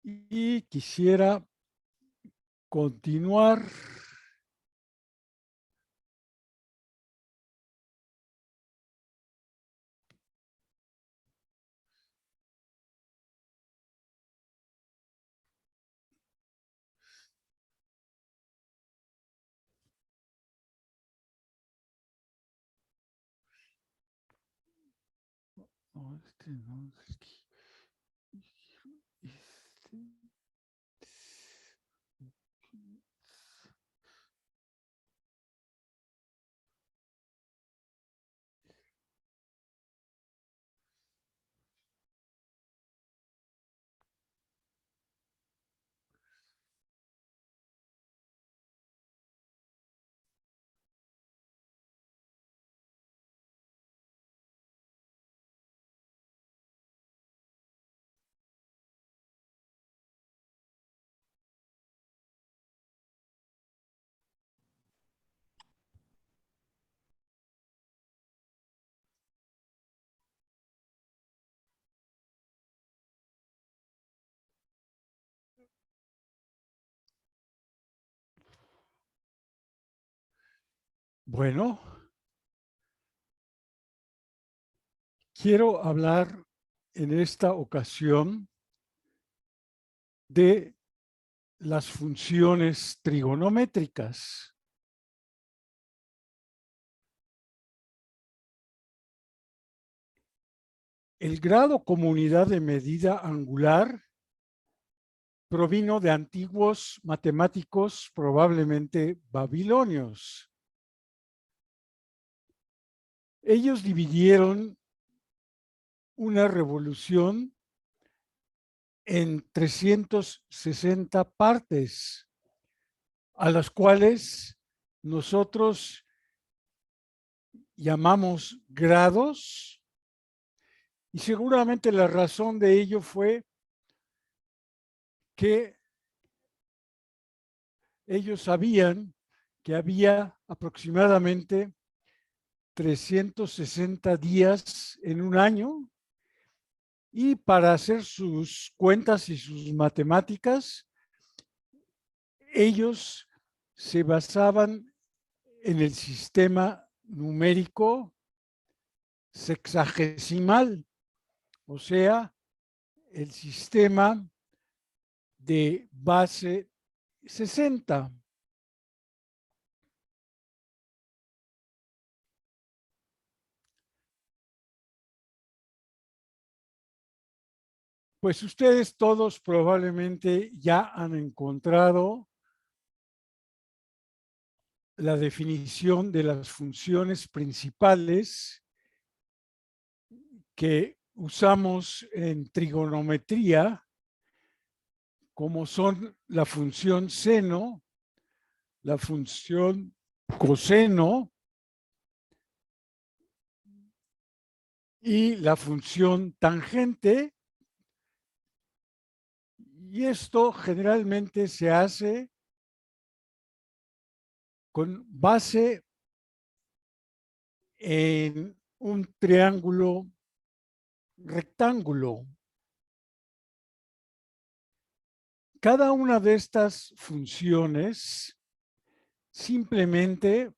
y quisiera continuar no, no, bueno, quiero hablar en esta ocasión de las funciones trigonométricas. El grado como unidad de medida angular provino de antiguos matemáticos, probablemente babilonios. Ellos dividieron una revolución en 360 partes, a las cuales nosotros llamamos grados, y seguramente la razón de ello fue que ellos sabían que había aproximadamente 360 días en un año, y para hacer sus cuentas y sus matemáticas, ellos se basaban en el sistema numérico sexagesimal, o sea, el sistema de base 60. Pues ustedes todos probablemente ya han encontrado la definición de las funciones principales que usamos en trigonometría, como son la función seno, la función coseno y la función tangente. Y esto generalmente se hace con base en un triángulo rectángulo. Cada una de estas funciones simplemente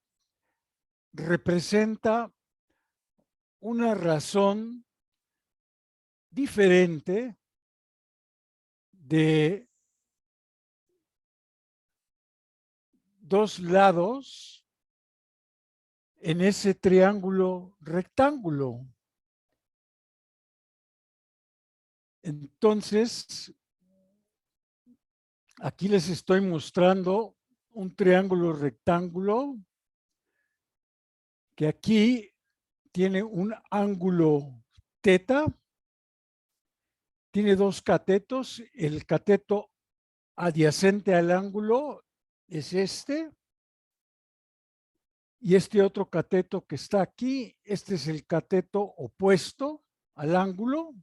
representa una razón diferente de dos lados en ese triángulo rectángulo. Entonces, aquí les estoy mostrando un triángulo rectángulo que aquí tiene un ángulo teta, tiene dos catetos. El cateto adyacente al ángulo es este, y este otro cateto que está aquí, este es el cateto opuesto al ángulo,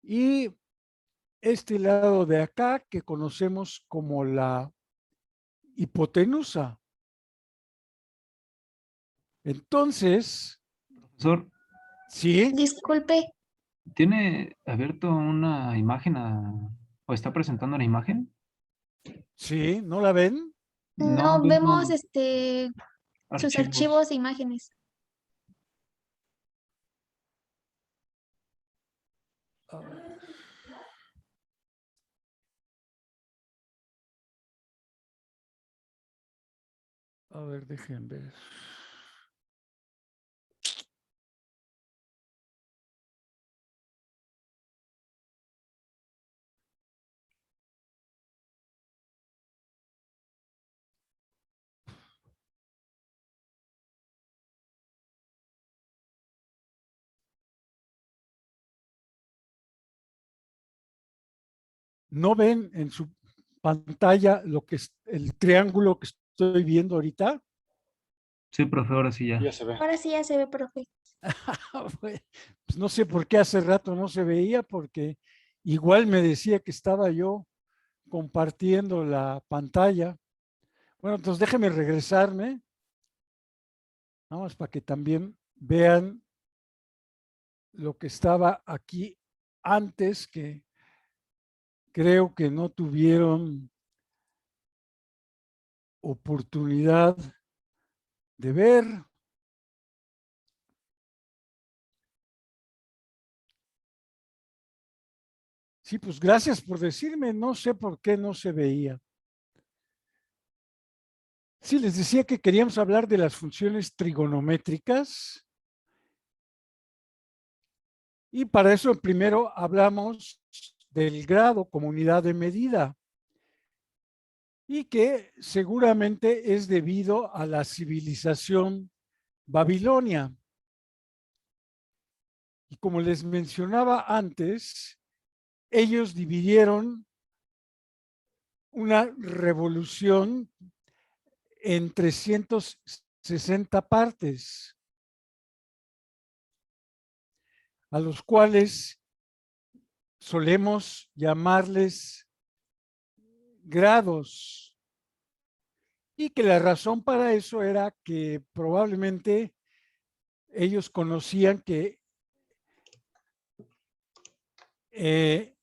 y este lado de acá que conocemos como la hipotenusa. Entonces, Profesor, sí, Disculpe, ¿Tiene abierto una imagen o está presentando una imagen? Sí, ¿no la ven? No, No, vemos vemos sus archivos. archivos e imágenes. A ver, dejen ver. ¿No ven en su pantalla lo que es el triángulo que estoy viendo ahorita? Sí, profe, ahora sí ya. Ya se ve. Ahora sí ya se ve, profe. Pues no sé por qué hace rato no se veía, porque igual me decía que estaba yo compartiendo la pantalla. Bueno, entonces déjenme regresarme, vamos, para que también vean lo que estaba aquí antes, que creo que no tuvieron oportunidad de ver. Sí, pues gracias por decirme, no sé por qué no se veía. Sí, les decía que queríamos hablar de las funciones trigonométricas y para eso primero hablamos del grado como unidad de medida y que seguramente es debido a la civilización babilonia. Y como les mencionaba antes, ellos dividieron una revolución en 360 partes, a los cuales solemos llamarles grados, y que la razón para eso era que probablemente ellos conocían eh,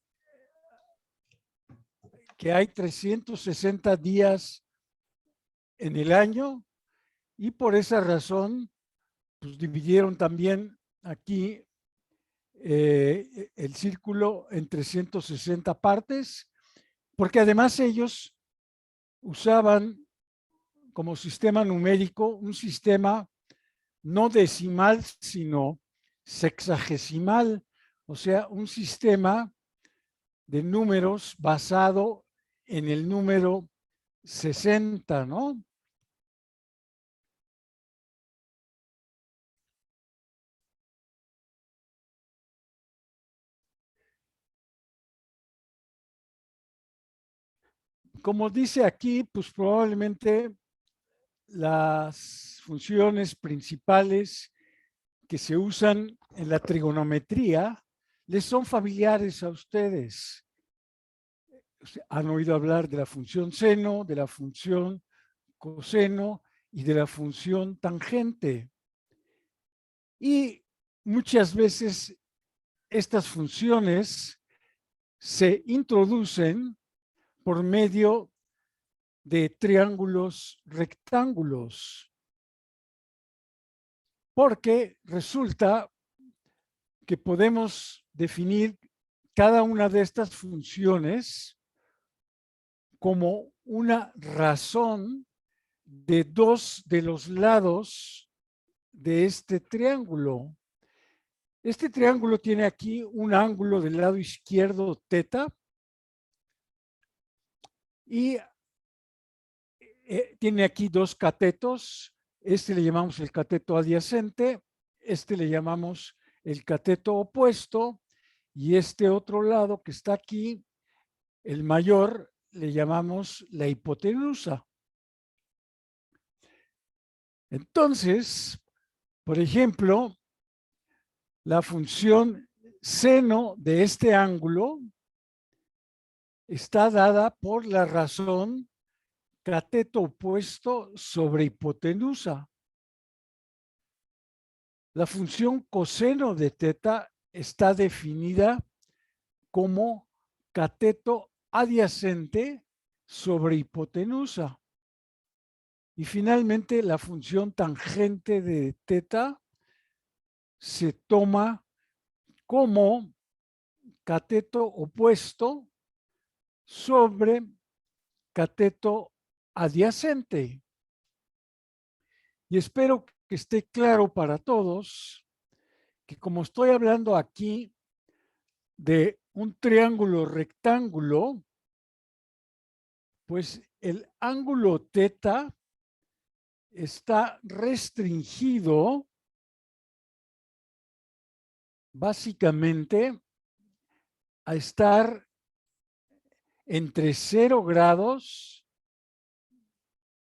que hay 360 días en el año y por esa razón pues dividieron también aquí el círculo en 360 partes, porque además ellos usaban como sistema numérico un sistema no decimal, sino sexagesimal, o sea, un sistema de números basado en el número 60, ¿no? Como dice aquí, pues probablemente las funciones principales que se usan en la trigonometría les son familiares a ustedes. Han oído hablar de la función seno, de la función coseno y de la función tangente. Y muchas veces estas funciones se introducen por medio de triángulos rectángulos, porque resulta que podemos definir cada una de estas funciones como una razón de dos de los lados de este triángulo. Este triángulo tiene aquí un ángulo del lado izquierdo teta y tiene aquí dos catetos. Este le llamamos el cateto adyacente, este le llamamos el cateto opuesto y este otro lado que está aquí, el mayor, le llamamos la hipotenusa. Entonces, por ejemplo, la función seno de este ángulo está dada por la razón cateto opuesto sobre hipotenusa. La función coseno de teta está definida como cateto adyacente sobre hipotenusa. Y finalmente la función tangente de teta se toma como cateto opuesto sobre cateto adyacente. Y espero que esté claro para todos que como estoy hablando aquí de un triángulo rectángulo, pues el ángulo teta está restringido básicamente a estar entre 0 grados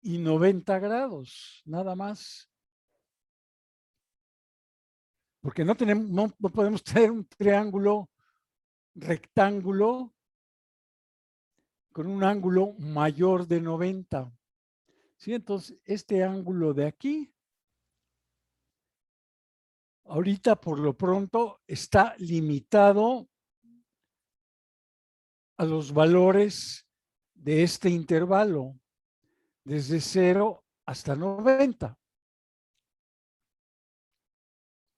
y 90 grados, nada más. Porque no podemos tener un triángulo rectángulo con un ángulo mayor de 90. ¿Sí? Entonces, este ángulo de aquí, ahorita por lo pronto, está limitado a los valores de este intervalo, desde 0 hasta 90.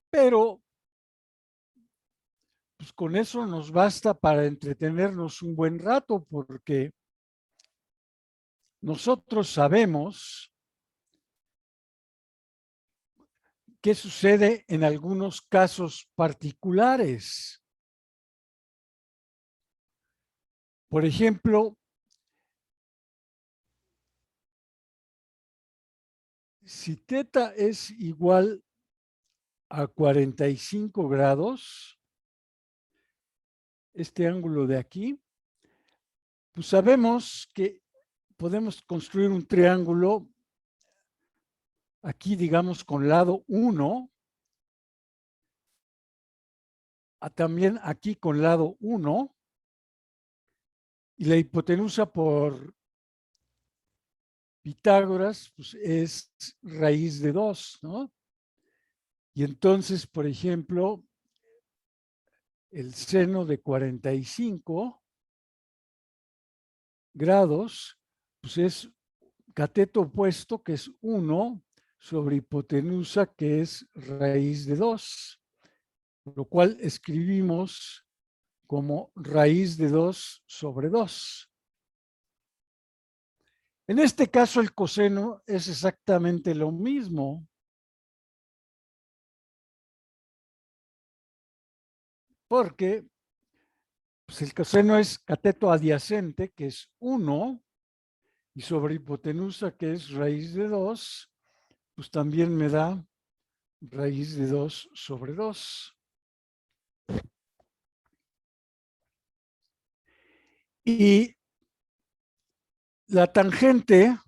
Pero pues con eso nos basta para entretenernos un buen rato, porque nosotros sabemos qué sucede en algunos casos particulares. Por ejemplo, si teta es igual a 45 grados, este ángulo de aquí, pues sabemos que podemos construir un triángulo aquí, digamos, con lado 1, también aquí con lado 1, y la hipotenusa por Pitágoras pues es raíz de 2, ¿no? Y entonces, por ejemplo, el seno de 45 grados, pues es cateto opuesto, que es 1, sobre hipotenusa, que es raíz de 2, lo cual escribimos como raíz de 2 sobre 2. En este caso, el coseno es exactamente lo mismo, porque pues el coseno es cateto adyacente, que es 1, y sobre hipotenusa, que es raíz de 2, pues también me da raíz de 2 sobre 2. Y la tangente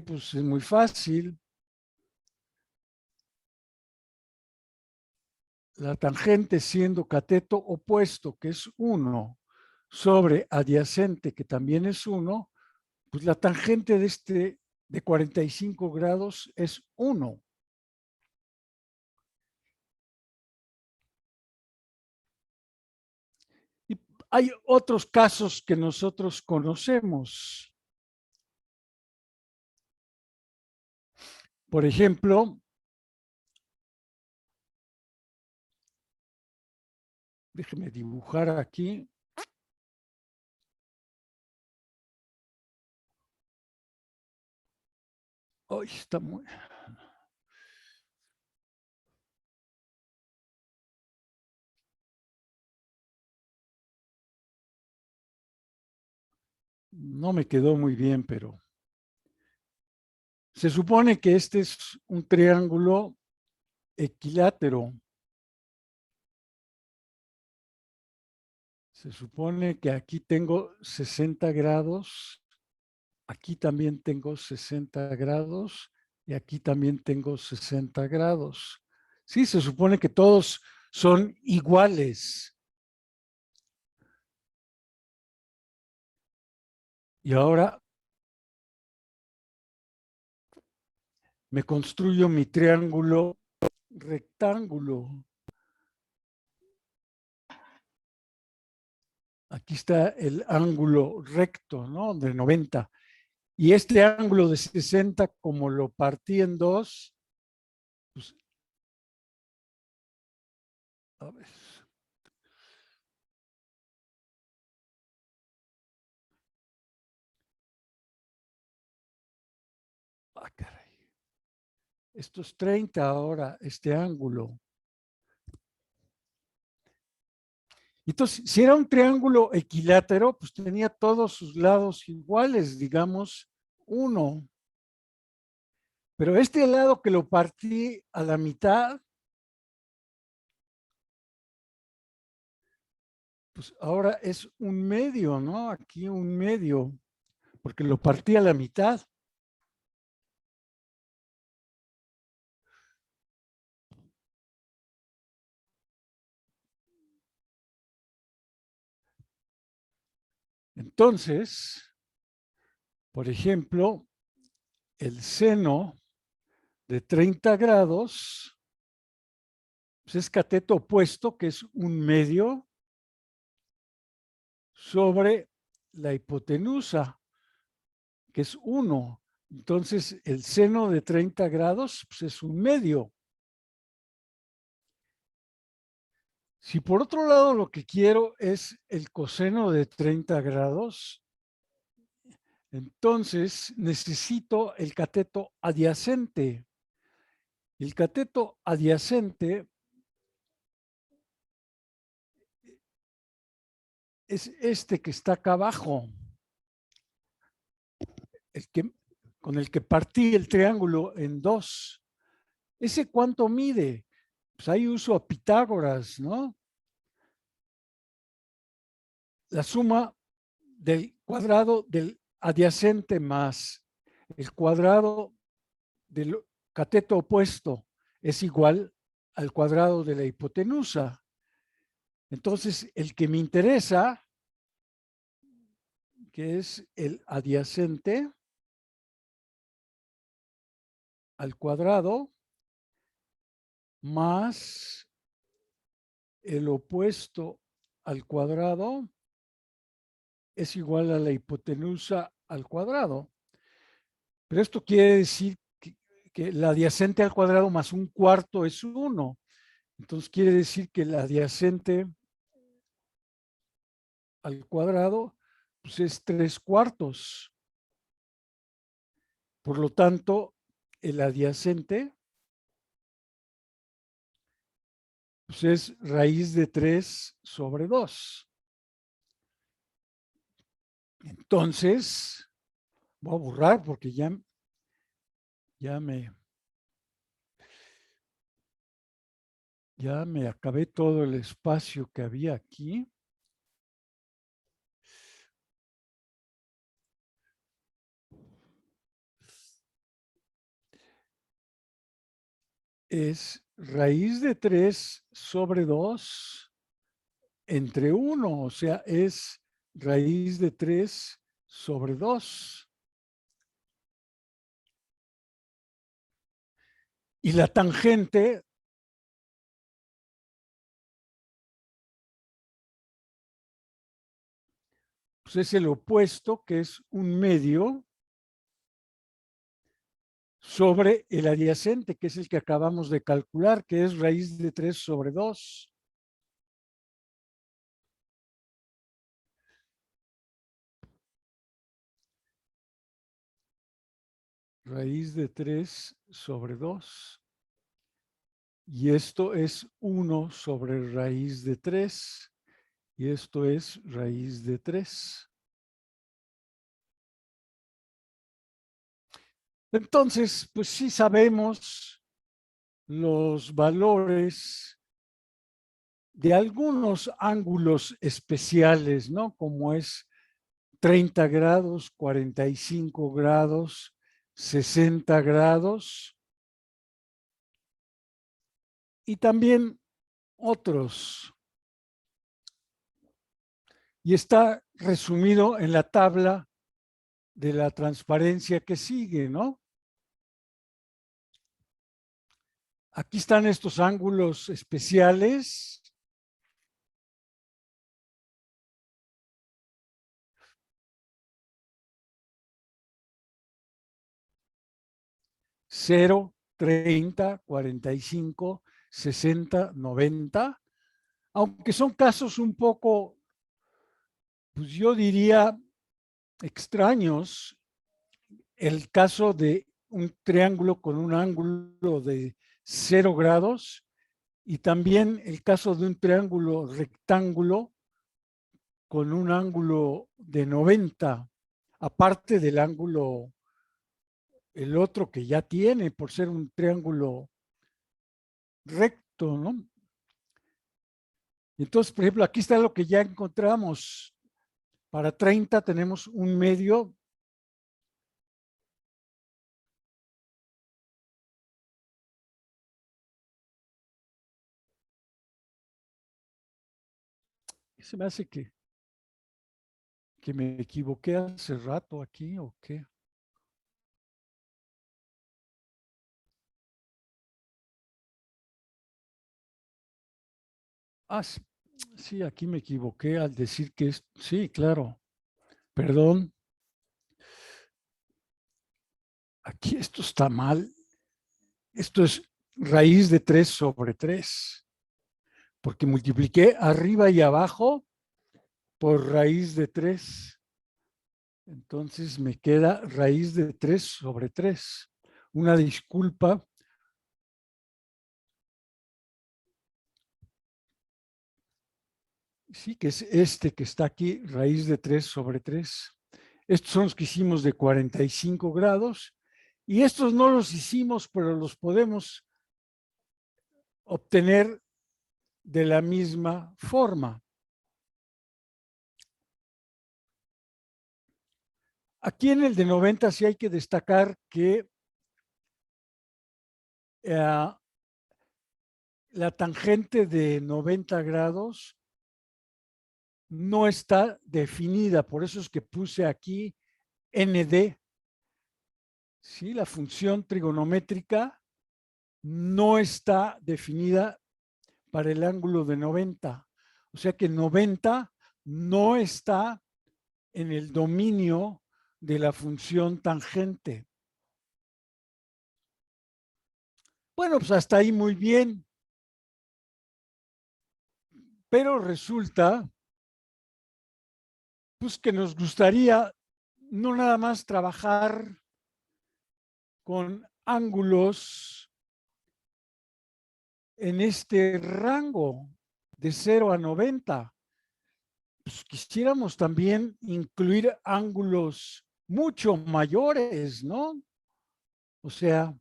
pues es muy fácil. La tangente siendo cateto opuesto, que es 1, sobre adyacente, que también es 1, pues la tangente de 45 grados es 1. Y hay otros casos que nosotros conocemos. Por ejemplo, déjeme dibujar aquí. Ay, está muy... No me quedó muy bien, pero se supone que este es un triángulo equilátero. Se supone que aquí tengo 60 grados, aquí también tengo 60 grados y aquí también tengo 60 grados. Sí, se supone que todos son iguales. Y ahora me construyo mi triángulo rectángulo. Aquí está el ángulo recto, ¿no? De 90. Y este ángulo de 60, como lo partí en dos, pues, a ver. Ah, caray. Esto es 30 ahora, este ángulo. Entonces, si era un triángulo equilátero, pues tenía todos sus lados iguales, digamos, 1. Pero este lado que lo partí a la mitad, pues ahora es un medio, ¿no? Aquí un medio, porque lo partí a la mitad. Entonces, por ejemplo, el seno de 30 grados pues es cateto opuesto, que es un medio sobre la hipotenusa, que es 1. Entonces, el seno de 30 grados pues es un medio. Si por otro lado lo que quiero es el coseno de 30 grados, entonces necesito el cateto adyacente. El cateto adyacente es este que está acá abajo, con el que partí el triángulo en dos. ¿Ese cuánto mide? Pues ahí uso a Pitágoras, ¿no? La suma del cuadrado del adyacente más el cuadrado del cateto opuesto es igual al cuadrado de la hipotenusa. Entonces, el que me interesa, que es el adyacente al cuadrado más el opuesto al cuadrado, es igual a la hipotenusa al cuadrado. Pero esto quiere decir que el adyacente al cuadrado más un cuarto es 1. Entonces quiere decir que el adyacente al cuadrado pues es 3/4. Por lo tanto, el adyacente pues es raíz de 3 sobre 2. Entonces, voy a borrar porque ya me acabé todo el espacio que había aquí. Es raíz de 3 sobre 2 entre 1, o sea, es raíz de 3 sobre 2. Y la tangente pues es el opuesto, que es un medio sobre el adyacente, que es el que acabamos de calcular, que es raíz de 3 sobre 2. Raíz de 3 sobre 2. Y esto es 1 sobre raíz de 3. Y esto es raíz de 3. Entonces, pues sí sabemos los valores de algunos ángulos especiales, ¿no? Como es 30 grados, 45 grados, 60 grados y también otros. Y está resumido en la tabla de la transparencia que sigue, ¿no? Aquí están estos ángulos especiales. Cero, 30, 45, 60, 90, aunque son casos un poco, pues yo diría, extraños. El caso de un triángulo con un ángulo de 0 grados y también el caso de un triángulo rectángulo con un ángulo de 90, aparte del ángulo, el otro que ya tiene por ser un triángulo recto, ¿no? Entonces, por ejemplo, aquí está lo que ya encontramos. Para 30 tenemos un medio. Se me hace que me equivoqué hace rato aquí o qué. Ah, sí, aquí me equivoqué al decir que es, sí, claro, perdón. Aquí esto está mal. Esto es raíz de 3 sobre 3, porque multipliqué arriba y abajo por raíz de 3. Entonces me queda raíz de 3 sobre 3. Una disculpa. Sí, que es este que está aquí, raíz de 3 sobre 3. Estos son los que hicimos de 45 grados. Y estos no los hicimos, pero los podemos obtener de la misma forma. Aquí en el de 90 sí hay que destacar que la tangente de 90 grados no está definida, por eso es que puse aquí ND. ¿Sí? La función trigonométrica no está definida para el ángulo de 90. O sea que 90 no está en el dominio de la función tangente. Bueno, pues hasta ahí muy bien. Pero resulta pues que nos gustaría no nada más trabajar con ángulos en este rango de 0 a 90. Pues quisiéramos también incluir ángulos mucho mayores, ¿no? O sea,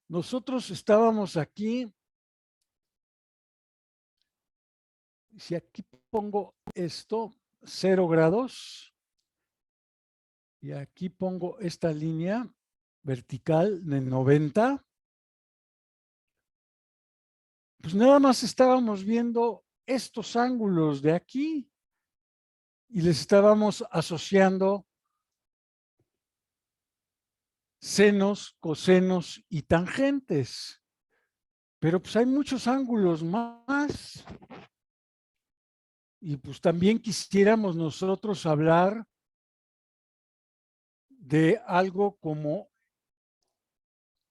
nosotros estábamos aquí, si aquí pongo esto, 0 grados, y aquí pongo esta línea vertical de 90, pues nada más estábamos viendo estos ángulos de aquí y les estábamos asociando senos, cosenos y tangentes. Pero pues hay muchos ángulos más. Y pues también quisiéramos nosotros hablar de algo como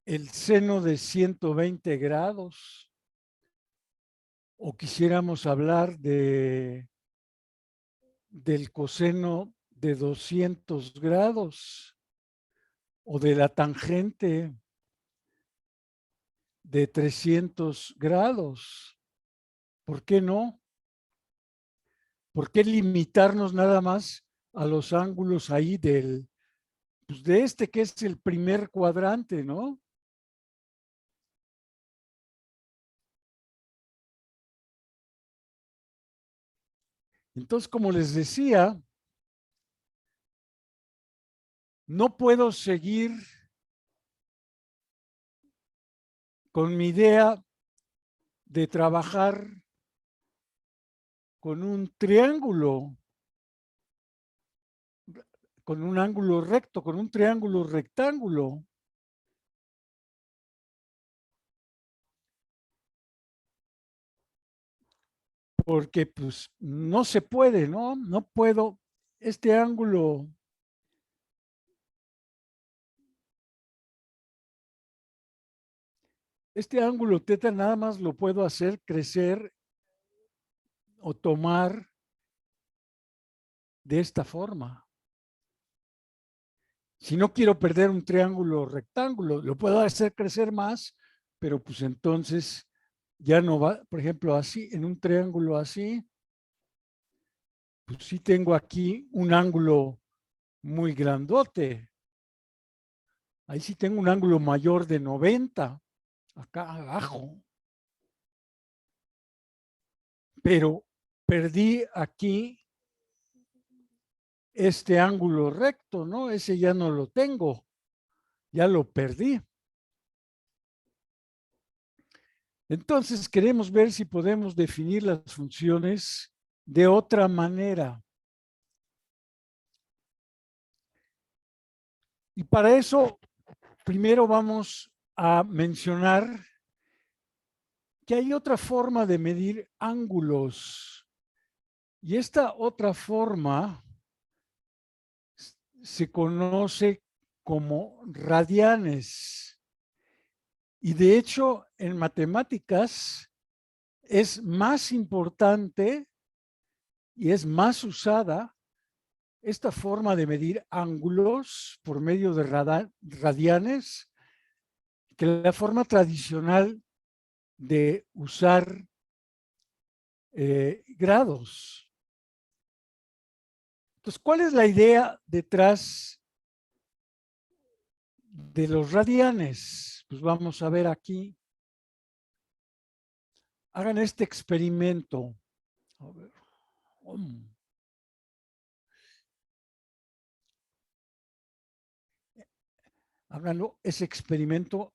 el seno de 120 grados. O quisiéramos hablar del coseno de 200 grados o de la tangente de 300 grados. ¿Por qué no? ¿Por qué limitarnos nada más a los ángulos ahí pues de este que es el primer cuadrante, ¿no? Entonces, como les decía, no puedo seguir con mi idea de trabajar con un triángulo, con un ángulo recto, con un triángulo rectángulo. Porque pues no se puede, ¿no? No puedo, este ángulo teta nada más lo puedo hacer crecer o tomar de esta forma. Si no quiero perder un triángulo rectángulo, lo puedo hacer crecer más, pero pues entonces ya no va, por ejemplo, así, en un triángulo así, pues sí tengo aquí un ángulo muy grandote. Ahí sí tengo un ángulo mayor de 90, acá abajo. Pero perdí aquí este ángulo recto, ¿no? Ese ya no lo tengo, ya lo perdí. Entonces queremos ver si podemos definir las funciones de otra manera. Y para eso, primero vamos a mencionar que hay otra forma de medir ángulos. Y esta otra forma se conoce como radianes. Y de hecho, en matemáticas es más importante y es más usada esta forma de medir ángulos por medio de radianes que la forma tradicional de usar grados. Entonces, ¿cuál es la idea detrás de los radianes? Pues vamos a ver aquí. Hagan este experimento. A ver. Háganlo, ese experimento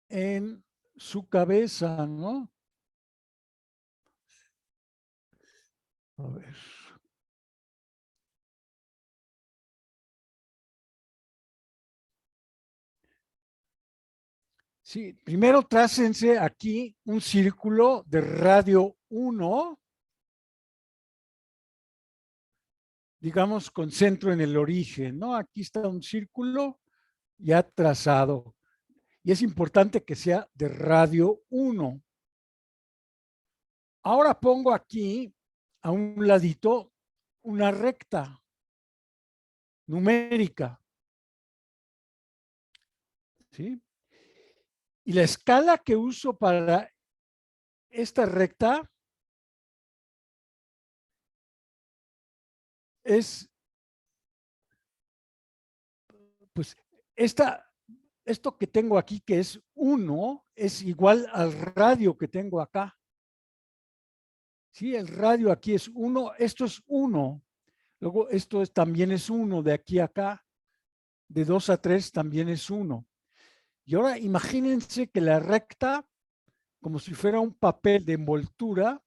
en su cabeza, ¿no? A ver. Sí, primero trácense aquí un círculo de radio 1, digamos con centro en el origen, ¿no? Aquí está un círculo ya trazado. Y es importante que sea de radio 1. Ahora pongo aquí a un ladito una recta numérica, ¿sí? Y la escala que uso para esta recta es, pues, esto que tengo aquí, que es 1, es igual al radio que tengo acá. Sí, el radio aquí es 1, esto es 1. Luego esto también es 1 de aquí a acá. De 2 a 3 también es 1. Y ahora imagínense que la recta, como si fuera un papel de envoltura,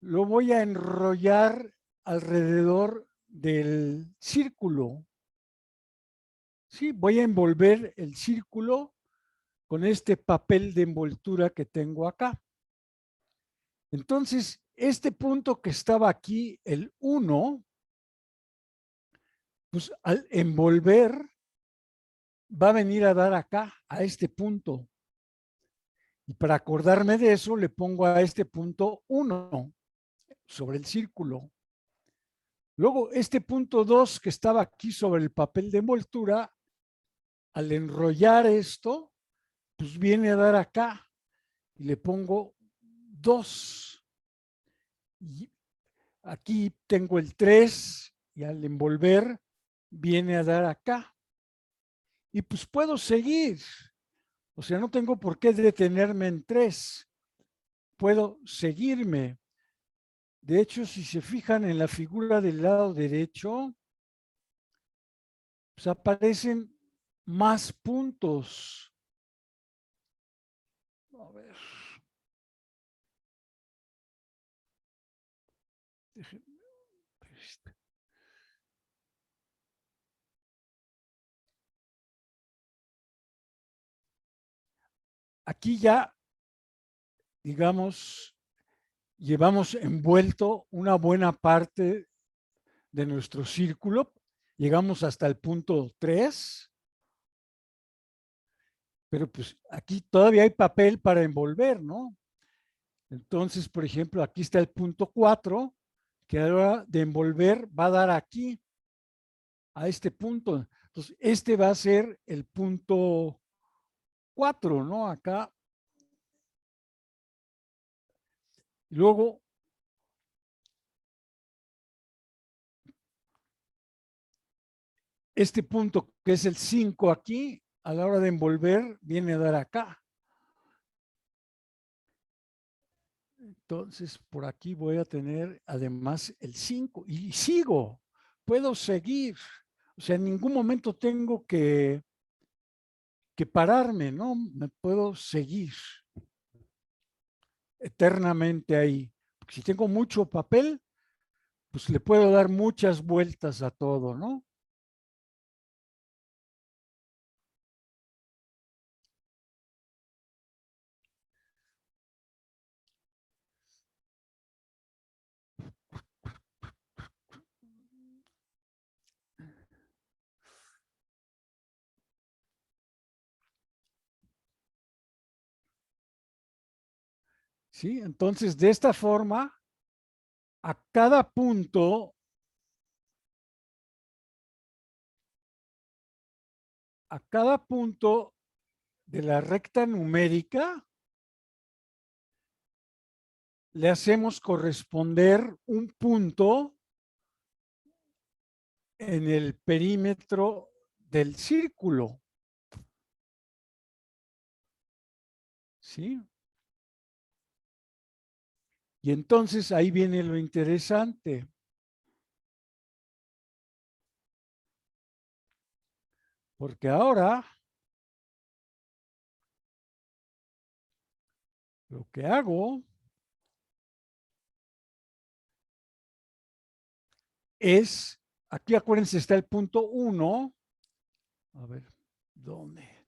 lo voy a enrollar alrededor del círculo. Sí, voy a envolver el círculo con este papel de envoltura que tengo acá. Entonces, este punto que estaba aquí, el 1, pues al envolver va a venir a dar acá, a este punto. Y para acordarme de eso, le pongo a este punto 1 sobre el círculo. Luego, este punto 2 que estaba aquí sobre el papel de envoltura, al enrollar esto, pues viene a dar acá y le pongo 2. Y aquí tengo el 3 y al envolver viene a dar acá. Y pues puedo seguir. O sea, no tengo por qué detenerme en 3. Puedo seguirme. De hecho, si se fijan en la figura del lado derecho, pues aparecen más puntos. A ver. Aquí ya, digamos, llevamos envuelto una buena parte de nuestro círculo. Llegamos hasta el punto 3. Pero pues aquí todavía hay papel para envolver, ¿no? Entonces, por ejemplo, aquí está el punto 4, que ahora de envolver va a dar aquí, a este punto. Entonces, este va a ser el punto 4, ¿no? Acá. Luego, este punto que es el 5 aquí, a la hora de envolver, viene a dar acá. Entonces, por aquí voy a tener además el 5 y sigo, puedo seguir. O sea, en ningún momento tengo que pararme, ¿no? Me puedo seguir eternamente ahí. Porque si tengo mucho papel, pues le puedo dar muchas vueltas a todo, ¿no? ¿Sí? Entonces, de esta forma, a cada punto, de la recta numérica, le hacemos corresponder un punto en el perímetro del círculo. ¿Sí? Y entonces ahí viene lo interesante. Porque ahora lo que hago es, aquí acuérdense, está el punto 1. A ver, ¿dónde?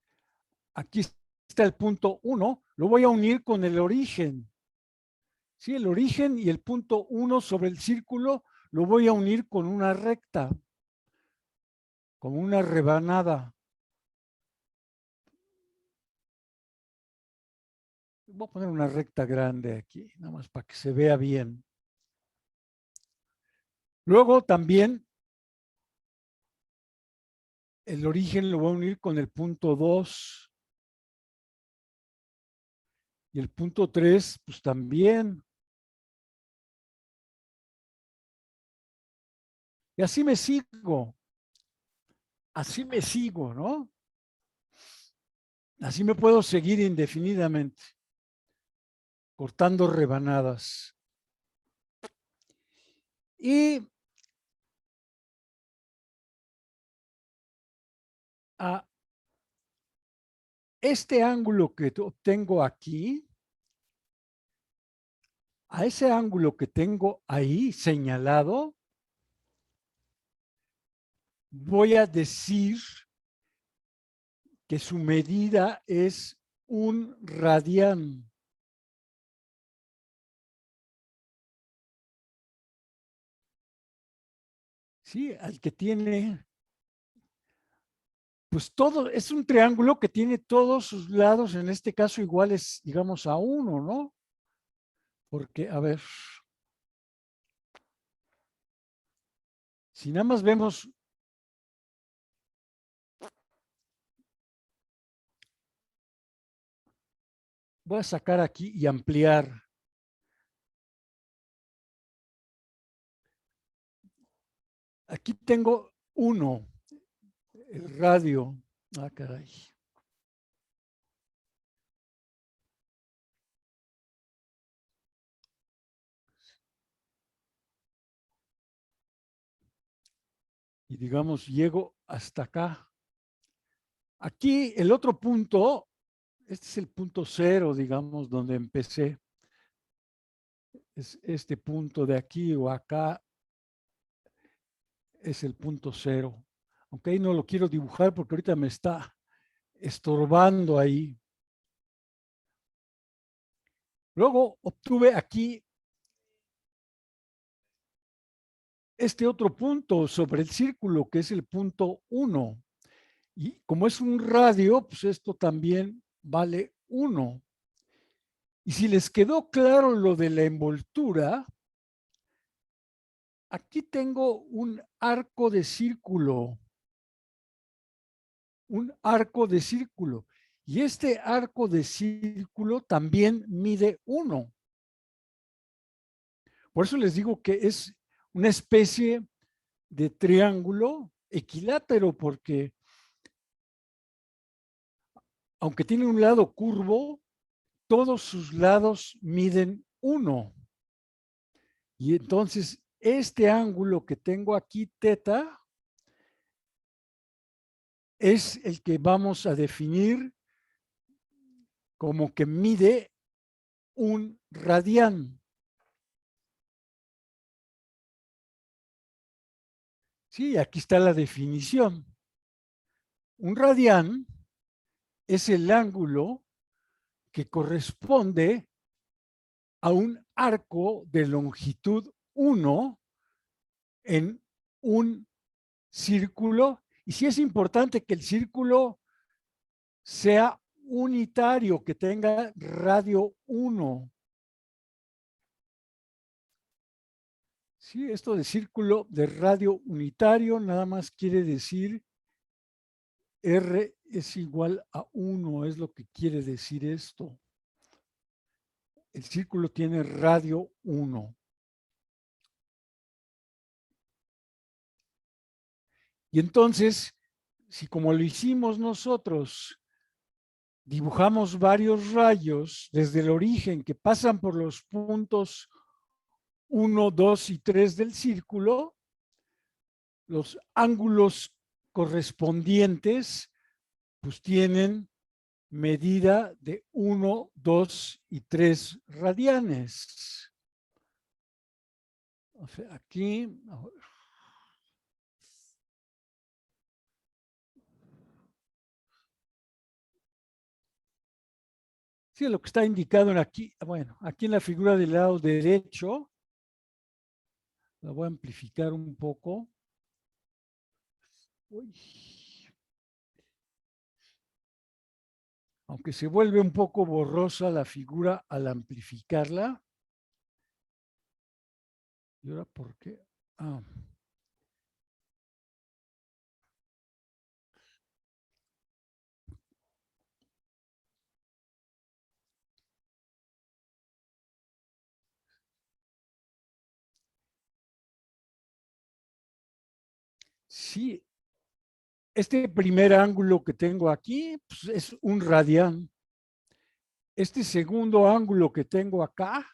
Aquí está el punto 1. Lo voy a unir con el origen. Sí, el origen y el punto 1 sobre el círculo lo voy a unir con una recta, con una rebanada. Voy a poner una recta grande aquí, nada más para que se vea bien. Luego también el origen lo voy a unir con el punto 2. Y el punto 3, pues también. Y así me sigo, ¿no? Así me puedo seguir indefinidamente, cortando rebanadas. Y a este ángulo que obtengo aquí, a ese ángulo que tengo ahí señalado, voy a decir que su medida es 1 radián. ¿Sí? Al que tiene, pues todo, es un triángulo que tiene todos sus lados, en este caso iguales, digamos, a 1, ¿no? Porque, a ver, si nada más vemos, voy a sacar aquí y ampliar. Aquí tengo 1, el radio. Ah, caray. Y digamos, llego hasta acá. Aquí el otro punto, este es el punto 0, digamos, donde empecé. es este punto de aquí o acá, es el punto 0. Aunque ahí no lo quiero dibujar porque ahorita me está estorbando ahí. Luego obtuve aquí este otro punto sobre el círculo, que es el punto 1. Y como es un radio, pues esto también vale 1. Y si les quedó claro lo de la envoltura, aquí tengo un arco de círculo. Un arco de círculo. Y este arco de círculo también mide 1. Por eso les digo que es una especie de triángulo equilátero, porque aunque tiene un lado curvo, todos sus lados miden 1. Y entonces este ángulo que tengo aquí, teta, es el que vamos a definir como que mide un radián. Sí, aquí está la definición. Un radián es el ángulo que corresponde a un arco de longitud 1 en un círculo. Y sí es importante que el círculo sea unitario, que tenga radio 1. Sí, esto de círculo de radio unitario nada más quiere decir R es igual a 1, es lo que quiere decir esto. El círculo tiene radio 1. Y entonces, si como lo hicimos nosotros, dibujamos varios rayos desde el origen que pasan por los puntos 1, 2 y 3 del círculo, los ángulos correspondientes pues tienen medida de 1, 2 y 3 radianes. O sea, aquí, sí, lo que está indicado en aquí, bueno, aquí en la figura del lado derecho, la voy a amplificar un poco. Uy. Aunque se vuelve un poco borrosa la figura al amplificarla. ¿Y ahora por qué? Ah. Sí, este primer ángulo que tengo aquí pues, es un radián. Este segundo ángulo que tengo acá,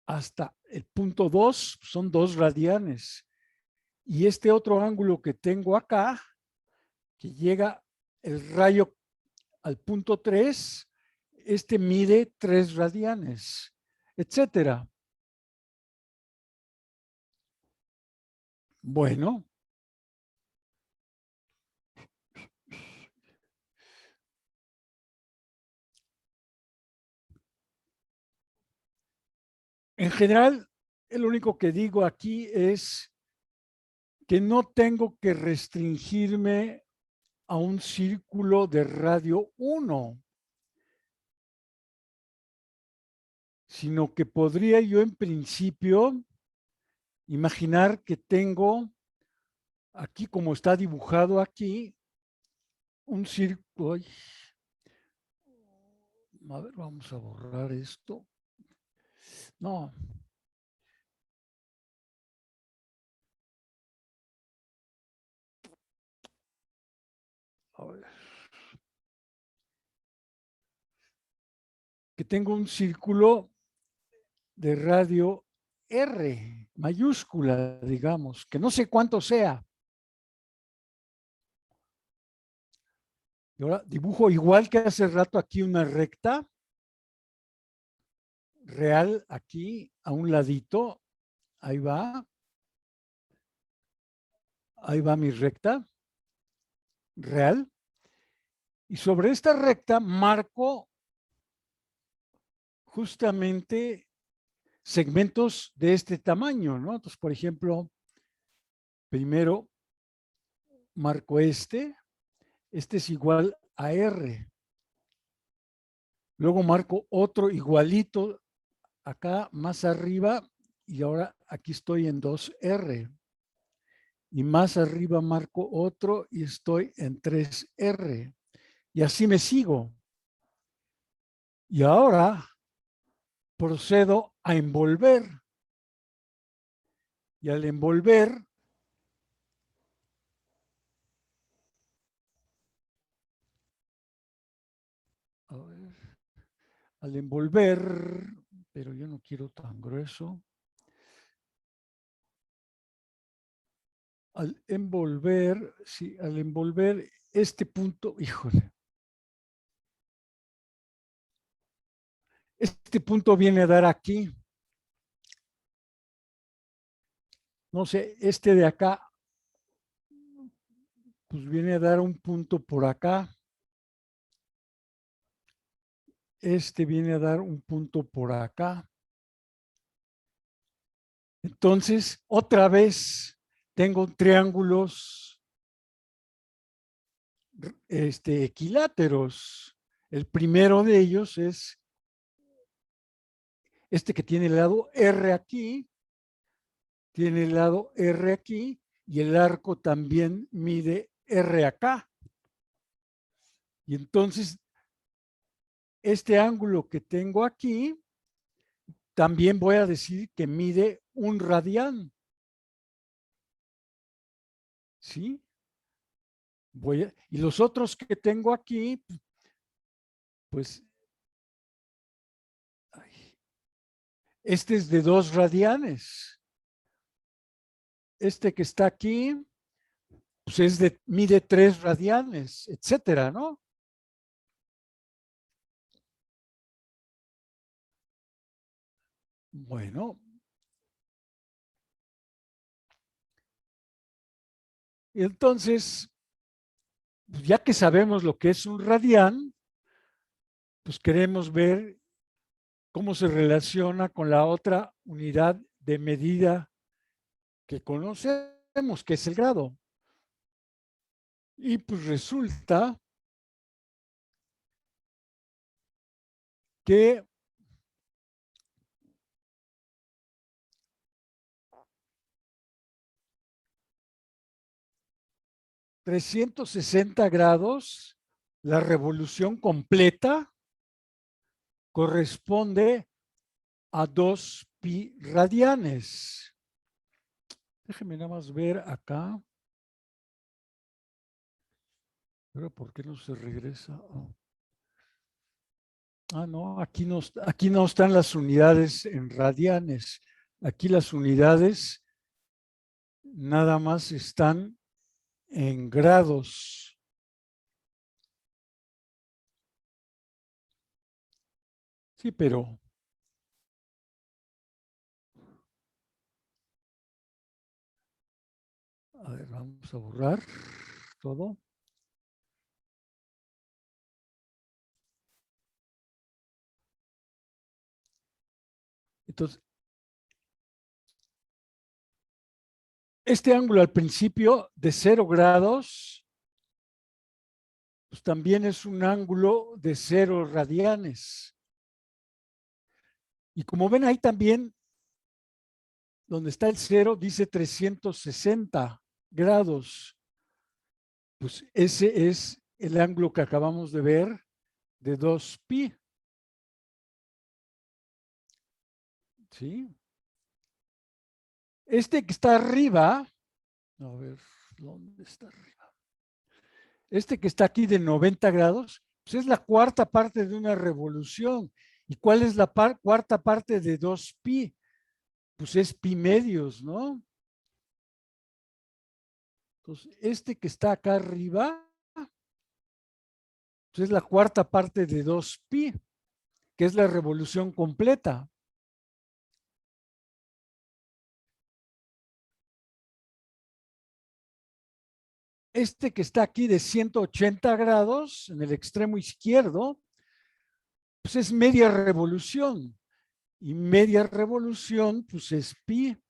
hasta el punto 2, son 2 radianes. Y este otro ángulo que tengo acá, que llega el rayo al punto 3, este mide 3 radianes, etcétera. Bueno, en general, lo único que digo aquí es que no tengo que restringirme a un círculo de radio 1, sino que podría yo en principio imaginar que tengo aquí, como está dibujado aquí, un círculo. A ver, vamos a borrar esto. No. A ver. Que tengo un círculo de radio R, mayúscula, digamos, que no sé cuánto sea. Y ahora dibujo igual que hace rato aquí una recta. real aquí a un ladito. Ahí va. Ahí va mi recta real. Y sobre esta recta marco justamente segmentos de este tamaño, ¿no? Entonces, por ejemplo, primero marco este es igual a R. Luego marco otro igualito acá más arriba y ahora aquí estoy en 2R. Y más arriba marco otro y estoy en 3R. Y así me sigo. Y ahora procedo a envolver. Y al envolver, a ver, al envolver, pero yo no quiero tan grueso. Al envolver, sí, al envolver este punto, híjole. Este punto viene a dar aquí. No sé, este de acá, pues viene a dar un punto por acá. Este viene a dar un punto por acá. Entonces, otra vez tengo triángulos equiláteros. El primero de ellos es este que tiene el lado R aquí, tiene el lado R aquí y el arco también mide R acá. Y entonces, este ángulo que tengo aquí, también voy a decir que mide 1 radián. ¿Sí? Y los otros que tengo aquí, pues, este es de 2 radianes. Este que está aquí, pues mide 3 radianes, etcétera, ¿no? Bueno. Y entonces, ya que sabemos lo que es un radián, pues queremos ver cómo se relaciona con la otra unidad de medida que conocemos, que es el grado. Y pues resulta que (360 grados), la revolución completa corresponde a 2 pi radianes. Déjenme nada más ver acá. Pero ¿por qué no se regresa? No, aquí no están las unidades en radianes. Aquí las unidades nada más están en grados. Sí, pero a ver, vamos a borrar todo. Entonces, este ángulo al principio de 0 grados, pues también es un ángulo de 0 radianes. Y como ven ahí también, donde está el 0, dice 360 grados. Pues ese es el ángulo que acabamos de ver de 2 pi. ¿Sí? Este que está arriba, a ver, ¿dónde está arriba? Este que está aquí de 90 grados, pues es la cuarta parte de una revolución. ¿Y cuál es la cuarta parte de 2 pi? Pues es pi medios, ¿no? Entonces, este que está acá arriba, pues es la cuarta parte de 2 pi, que es la revolución completa. este que está aquí de 180 grados en el extremo izquierdo, pues es media revolución. Y media revolución, pues es pi.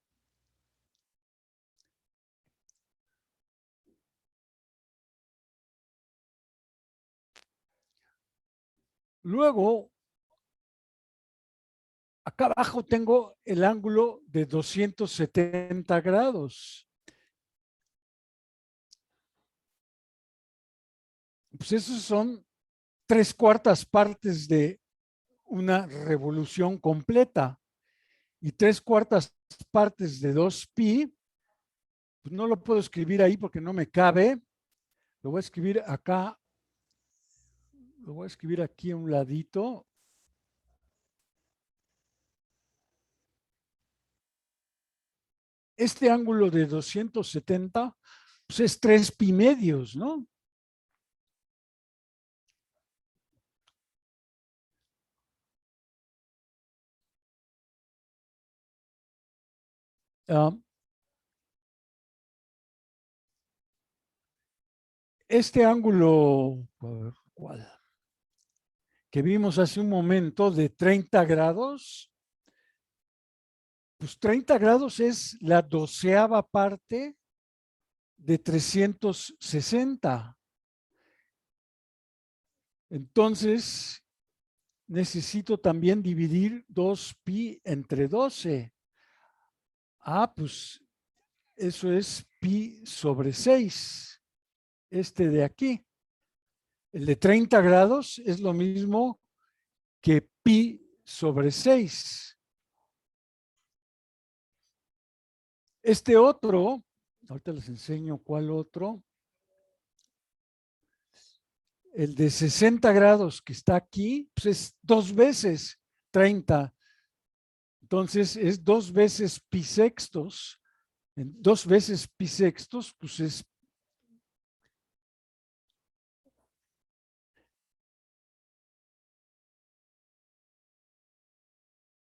Luego, acá abajo tengo el ángulo de 270 grados. Pues esos son 3/4 partes de una revolución completa. Y 3/4 partes de 2pi, pues no lo puedo escribir ahí porque no me cabe. Lo voy a escribir acá. Lo voy a escribir aquí a un ladito. Este ángulo de 270, pues es 3pi medios, ¿no? Este ángulo, a ver, ¿cuál? Que vimos hace un momento de 30 grados, pues 30 grados es la 12ª parte de 360. Entonces, necesito también dividir 2pi entre 12. Pues eso es pi sobre 6. Este de aquí. El de 30 grados es lo mismo que pi sobre 6. Este otro, ahorita les enseño cuál otro. El de 60 grados que está aquí, pues es 2 veces 30. Entonces es 2 veces pi sextos. En 2 veces pi sextos, pues es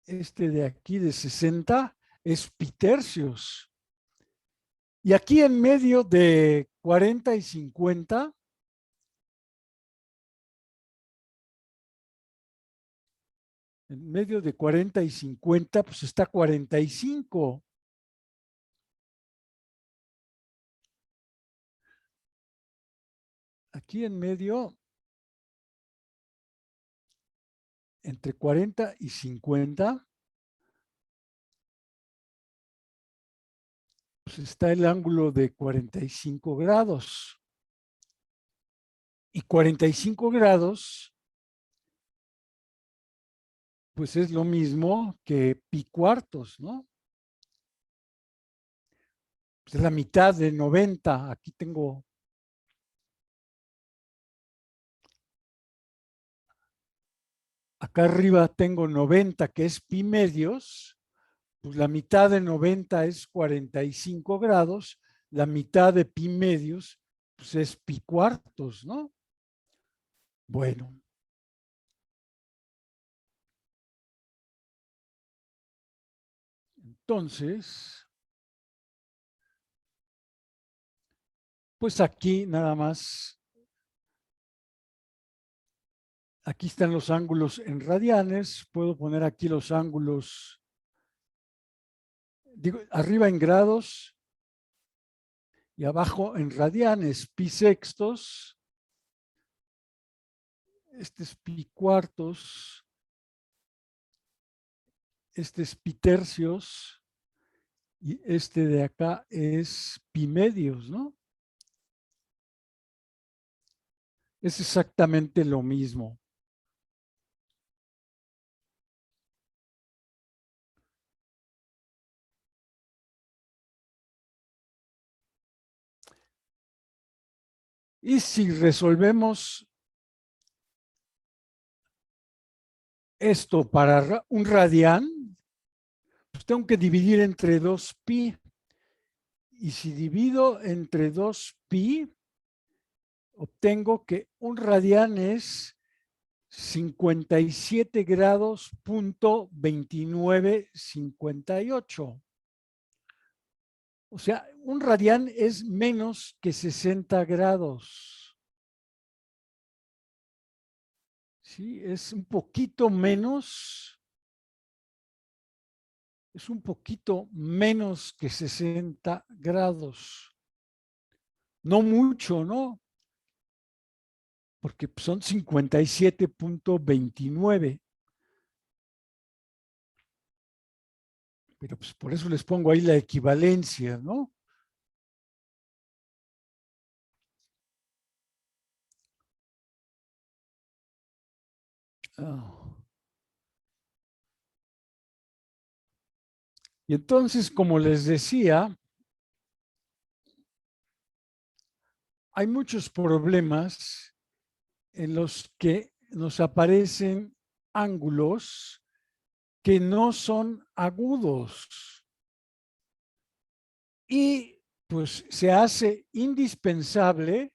este de aquí de 60, es pi tercios. Y aquí en medio de 40 y 50, en medio de 40 y 50, pues está 45. Aquí en medio, entre 40 y 50, pues está el ángulo de 45 grados. Y 45 grados, pues es lo mismo que pi cuartos, ¿no? Pues es la mitad de 90. Aquí tengo... Acá arriba tengo 90, que es pi medios. Pues la mitad de 90 es 45 grados. La mitad de pi medios, pues es pi cuartos, ¿no? Bueno. Entonces, pues aquí nada más, aquí están los ángulos en radianes. Puedo poner aquí los ángulos, digo, arriba en grados y abajo en radianes, pi sextos. Este es pi cuartos. Este es pi tercios. Y este de acá es pi medios, ¿no? Es exactamente lo mismo. Y si resolvemos esto para un radián, pues tengo que dividir entre 2pi. Y si divido entre 2pi, obtengo que un radián es 57 grados punto 2958. O sea, un radián es menos que 60 grados. Sí, es un poquito menos. Es un poquito menos que 60 grados. No mucho, ¿no? Porque son 57.29. Pero pues por eso les pongo ahí la equivalencia, ¿no? Ah. Y entonces, como les decía, hay muchos problemas en los que nos aparecen ángulos que no son agudos. Y pues se hace indispensable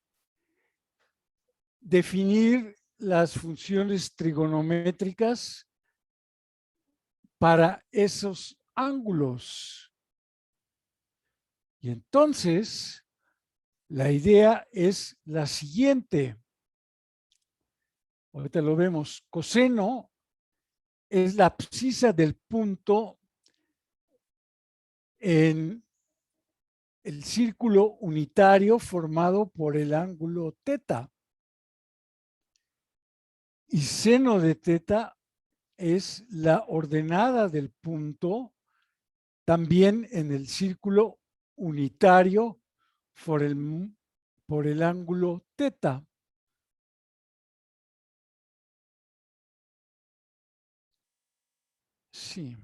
definir las funciones trigonométricas para esos ángulos. Y entonces, la idea es la siguiente. Ahorita lo vemos. Coseno es la abscisa del punto en el círculo unitario formado por el ángulo teta. Y seno de teta es la ordenada del punto también en el círculo unitario por el ángulo teta. Sí.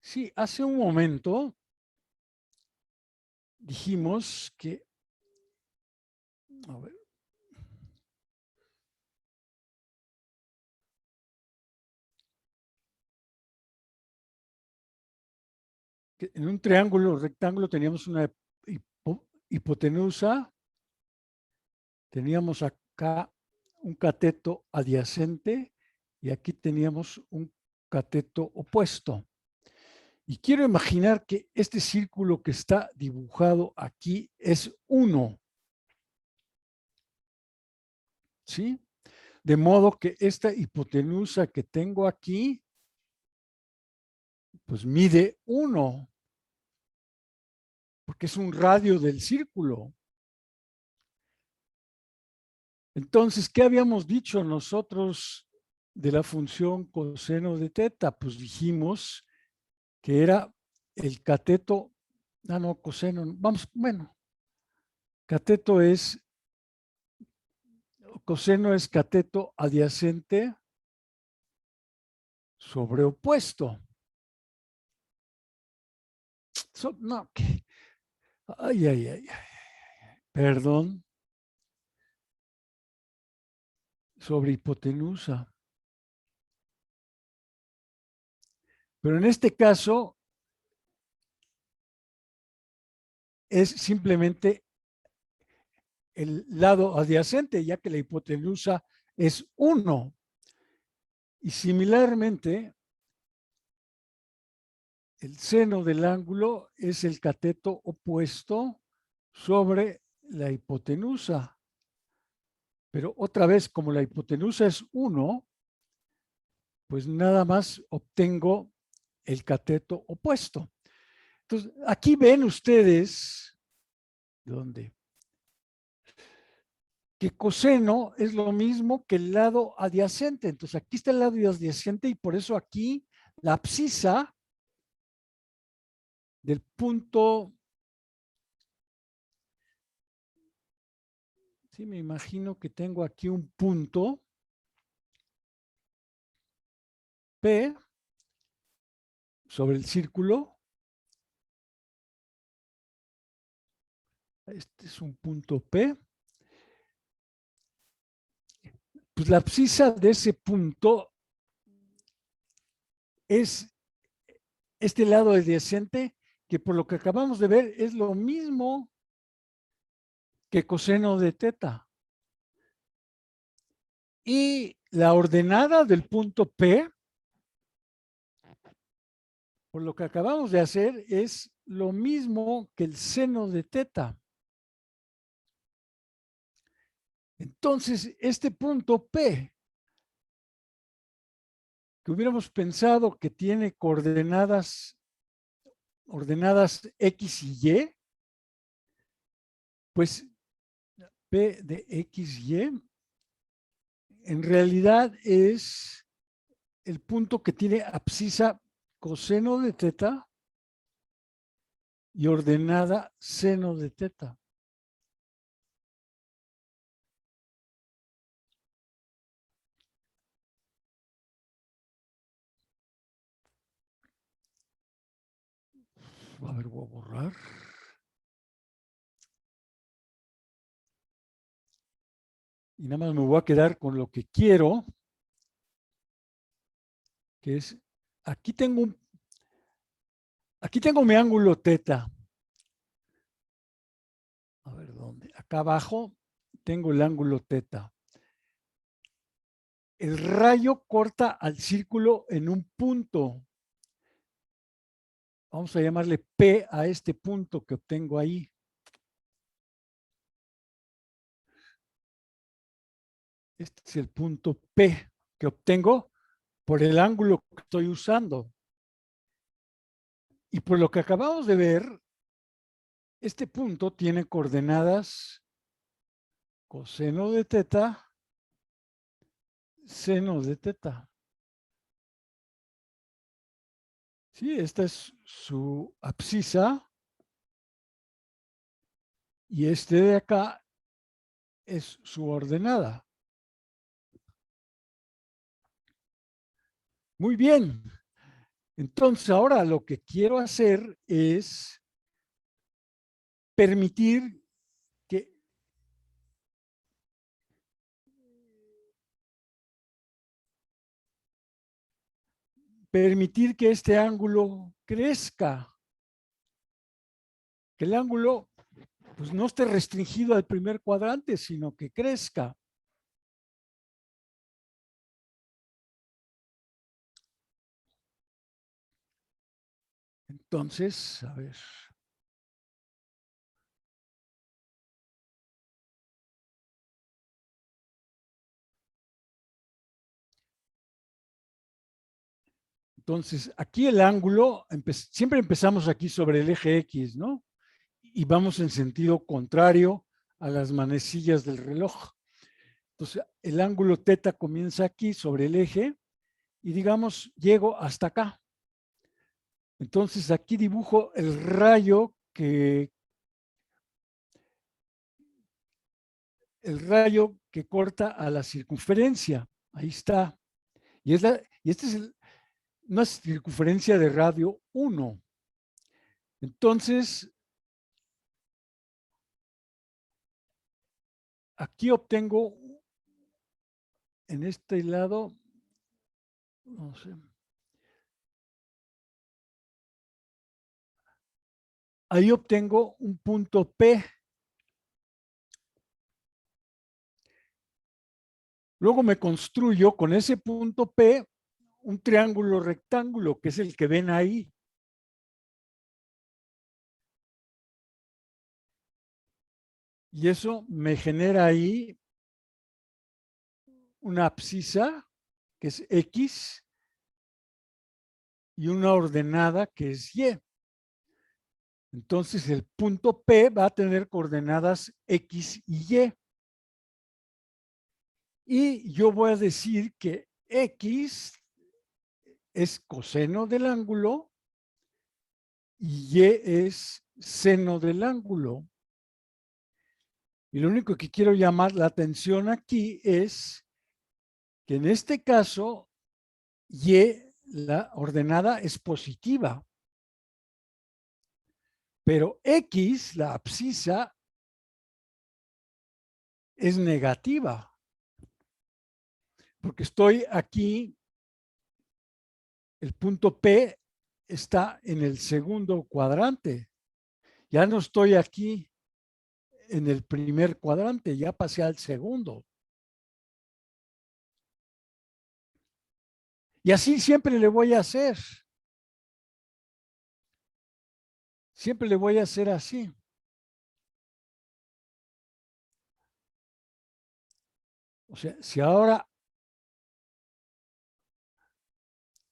Sí, hace un momento dijimos que, a ver, que en un triángulo rectángulo teníamos una hipotenusa, teníamos acá un cateto adyacente y aquí teníamos un cateto opuesto. Y quiero imaginar que este círculo que está dibujado aquí es 1. ¿Sí? De modo que esta hipotenusa que tengo aquí, pues mide 1, porque es un radio del círculo. Entonces, ¿qué habíamos dicho nosotros de la función coseno de teta? Pues dijimos que era el cateto, no, coseno, vamos, bueno, cateto es, coseno es cateto adyacente sobre opuesto. No, ay, perdón, sobre hipotenusa. Pero en este caso es simplemente el lado adyacente, ya que la hipotenusa es 1. Y similarmente, el seno del ángulo es el cateto opuesto sobre la hipotenusa. Pero otra vez, como la hipotenusa es 1, pues nada más obtengo el cateto opuesto. Entonces, aquí ven ustedes, ¿dónde? Que coseno es lo mismo que el lado adyacente. Entonces, aquí está el lado adyacente y por eso aquí la abscisa del punto, sí, me imagino que tengo aquí un punto P sobre el círculo. Este es un punto P. Pues la abscisa de ese punto es este lado adyacente, que por lo que acabamos de ver es lo mismo que coseno de teta. Y la ordenada del punto P, por lo que acabamos de hacer, es lo mismo que el seno de teta. Entonces, este punto P, que hubiéramos pensado que tiene coordenadas ordenadas X y Y, pues P de X, Y, en realidad es el punto que tiene abscisa coseno de teta y ordenada seno de teta. A ver, voy a borrar. Y nada más me voy a quedar con lo que quiero, que es, aquí tengo mi ángulo teta. A ver, ¿dónde? Acá abajo tengo el ángulo teta. El rayo corta al círculo en un punto. Vamos a llamarle P a este punto que obtengo ahí. Este es el punto P que obtengo por el ángulo que estoy usando. Y por lo que acabamos de ver, este punto tiene coordenadas coseno de teta, seno de teta. Sí, esta es su abscisa y este de acá es su ordenada. Muy bien. Entonces ahora lo que quiero hacer es permitir que este ángulo crezca. Que el ángulo pues, no esté restringido al primer cuadrante, sino que crezca. Entonces, a ver. Entonces, aquí el ángulo, siempre empezamos aquí sobre el eje X, ¿no? Y vamos en sentido contrario a las manecillas del reloj. Entonces, el ángulo teta comienza aquí sobre el eje y digamos, llego hasta acá. Entonces, aquí dibujo el rayo que corta a la circunferencia. Ahí está. Y este es una circunferencia de radio 1. Entonces, aquí obtengo en este lado, no sé, ahí obtengo un punto P. Luego me construyo con ese punto P un triángulo rectángulo, que es el que ven ahí. Y eso me genera ahí una abscisa, que es X, y una ordenada, que es Y. Entonces, el punto P va a tener coordenadas X y Y. Y yo voy a decir que X es coseno del ángulo y Y es seno del ángulo. Y lo único que quiero llamar la atención aquí es que en este caso Y, la ordenada, es positiva. Pero X, la abscisa, es negativa. Porque estoy aquí, el punto P está en el segundo cuadrante. Ya no estoy aquí en el primer cuadrante, ya pasé al segundo. Y así siempre le voy a hacer. Siempre le voy a hacer así. O sea, si ahora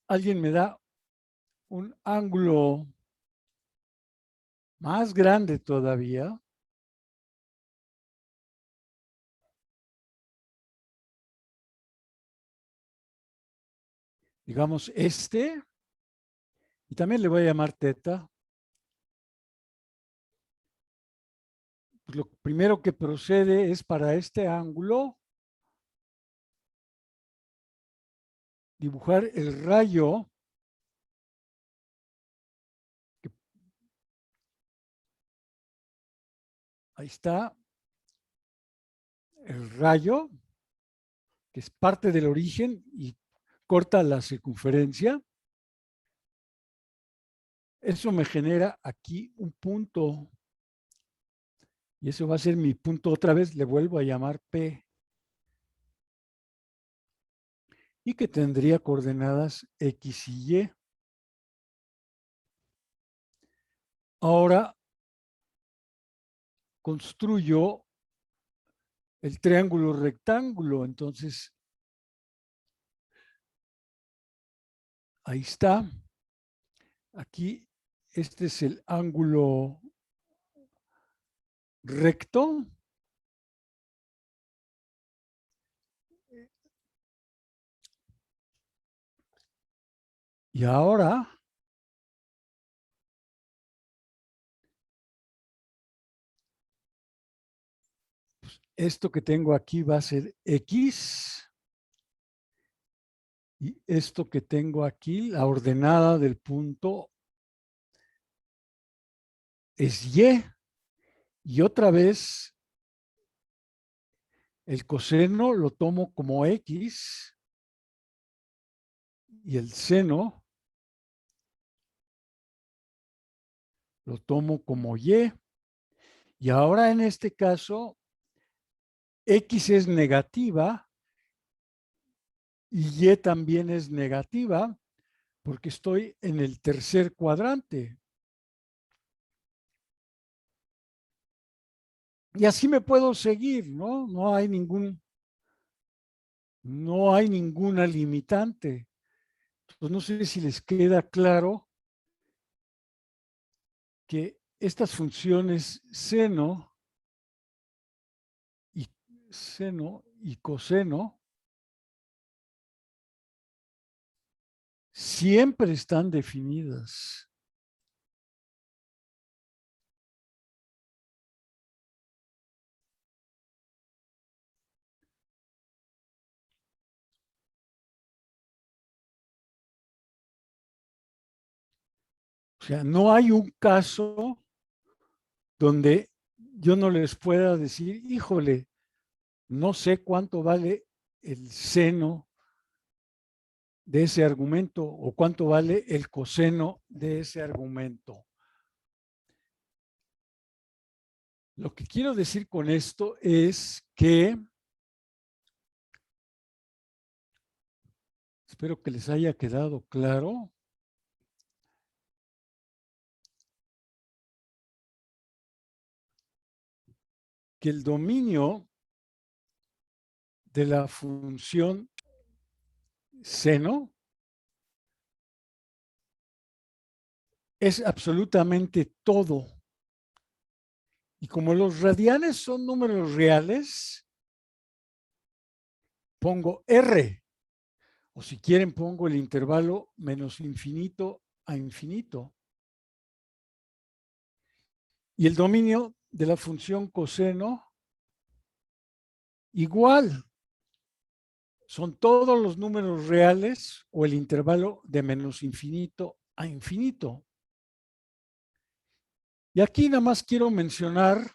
alguien me da un ángulo más grande todavía, digamos este, y también le voy a llamar teta, pues lo primero que procede es para este ángulo dibujar el rayo que ahí está, el rayo que es parte del origen y corta la circunferencia. Eso me genera aquí un punto y eso va a ser mi punto otra vez, le vuelvo a llamar P y que tendría coordenadas X y Y. Ahora construyo el triángulo rectángulo, entonces ahí está. Aquí este es el ángulo recto. Y ahora esto que tengo aquí va a ser X. Y esto que tengo aquí, la ordenada del punto, es Y. Y otra vez el coseno lo tomo como X y el seno lo tomo como Y. Y ahora en este caso, X es negativa y Y también es negativa porque estoy en el tercer cuadrante. Y así me puedo seguir, ¿no? No hay ninguna limitante. Pues no sé si les queda claro que estas funciones y, seno y coseno siempre están definidas. O sea, no hay un caso donde yo no les pueda decir, híjole, no sé cuánto vale el seno de ese argumento o cuánto vale el coseno de ese argumento. Lo que quiero decir con esto es que, espero que les haya quedado claro, que el dominio de la función seno es absolutamente todo. Y como los radianes son números reales, pongo R. O si quieren, pongo el intervalo menos infinito a infinito. Y el dominio de la función coseno, igual. Son todos los números reales o el intervalo de menos infinito a infinito. Y aquí nada más quiero mencionar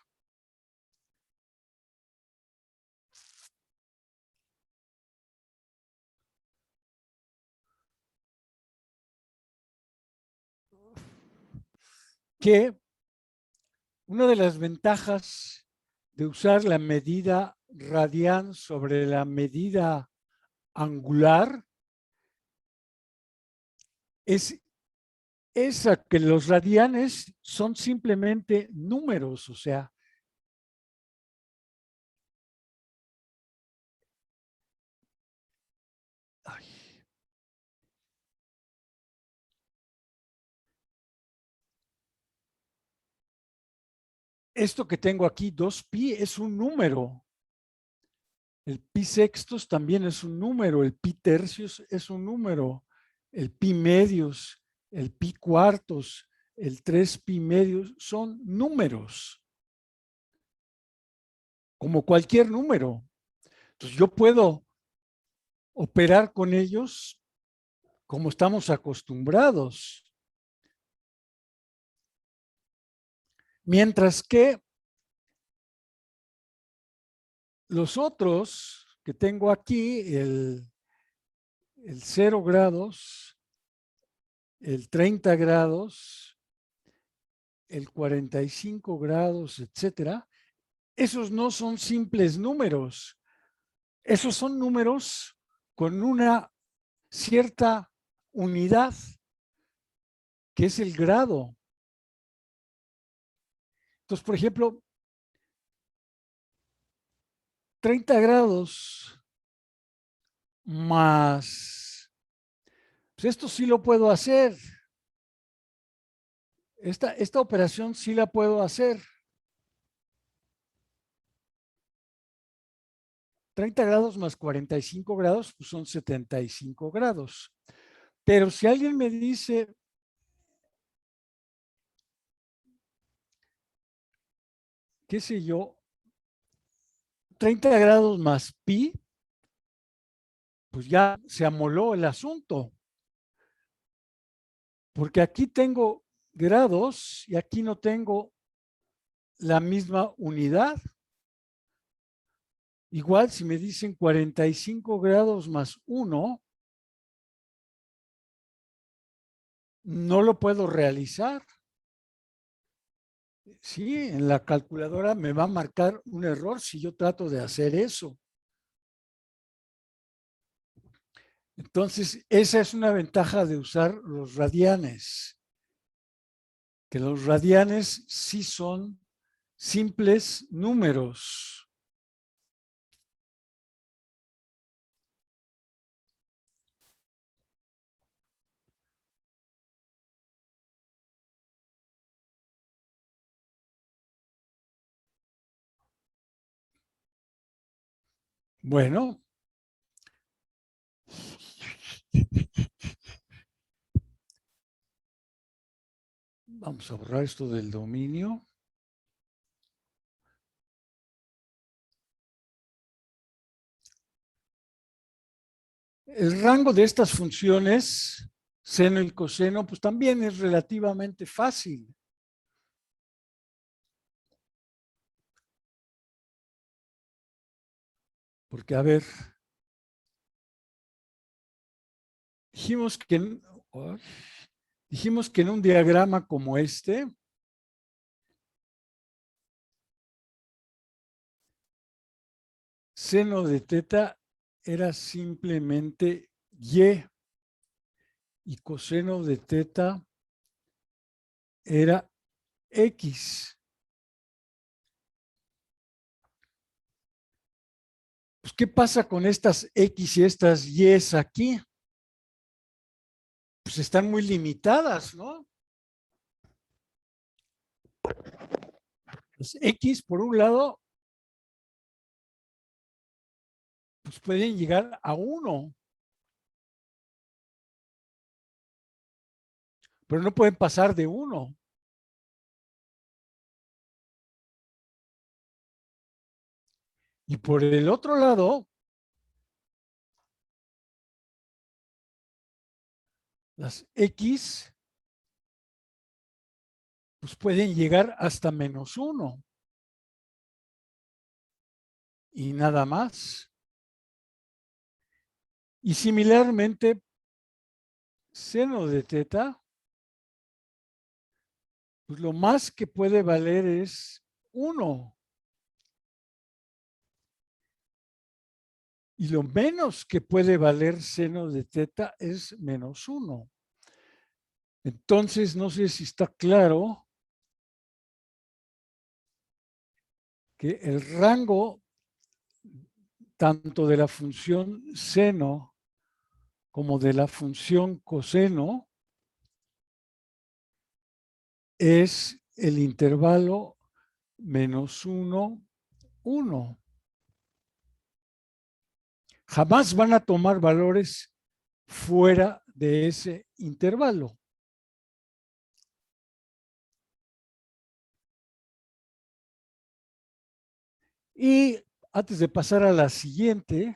que una de las ventajas de usar la medida radian sobre la medida angular es esa, que los radianes son simplemente números, o sea, ay, esto que tengo aquí, 2pi, es un número. El pi sextos también es un número, el pi tercios es un número, el pi medios, el pi cuartos, el 3pi medios son números, como cualquier número. Entonces yo puedo operar con ellos como estamos acostumbrados. Mientras que los otros que tengo aquí, el 0 grados, el 30 grados, el 45 grados, etcétera, esos no son simples números. Esos son números con una cierta unidad, que es el grado. Entonces, por ejemplo, 30 grados más, pues esto sí lo puedo hacer. Esta operación sí la puedo hacer. 30 grados más 45 grados, pues son 75 grados. Pero si alguien me dice, qué sé yo, 30 grados más pi, pues ya se amoló el asunto. Porque aquí tengo grados y aquí no tengo la misma unidad. Igual si me dicen 45 grados más 1, no lo puedo realizar. Sí, en la calculadora me va a marcar un error si yo trato de hacer eso. Entonces, esa es una ventaja de usar los radianes, que los radianes sí son simples números. Bueno, vamos a borrar esto del dominio. El rango de estas funciones, seno y coseno, pues también es relativamente fácil. Porque, a ver, dijimos que en un diagrama como este, seno de teta era simplemente y coseno de teta era X. Pues, ¿qué pasa con estas X y estas Y aquí? Pues están muy limitadas, ¿no? Las X, por un lado, pues pueden llegar a 1, pero no pueden pasar de 1. Y por el otro lado, las X pues pueden llegar hasta -1 y nada más. Y similarmente, seno de teta, pues lo más que puede valer es 1. Y lo menos que puede valer seno de teta es -1. Entonces, no sé si está claro que el rango tanto de la función seno como de la función coseno es el intervalo -1, 1. Jamás van a tomar valores fuera de ese intervalo. Y antes de pasar a la siguiente,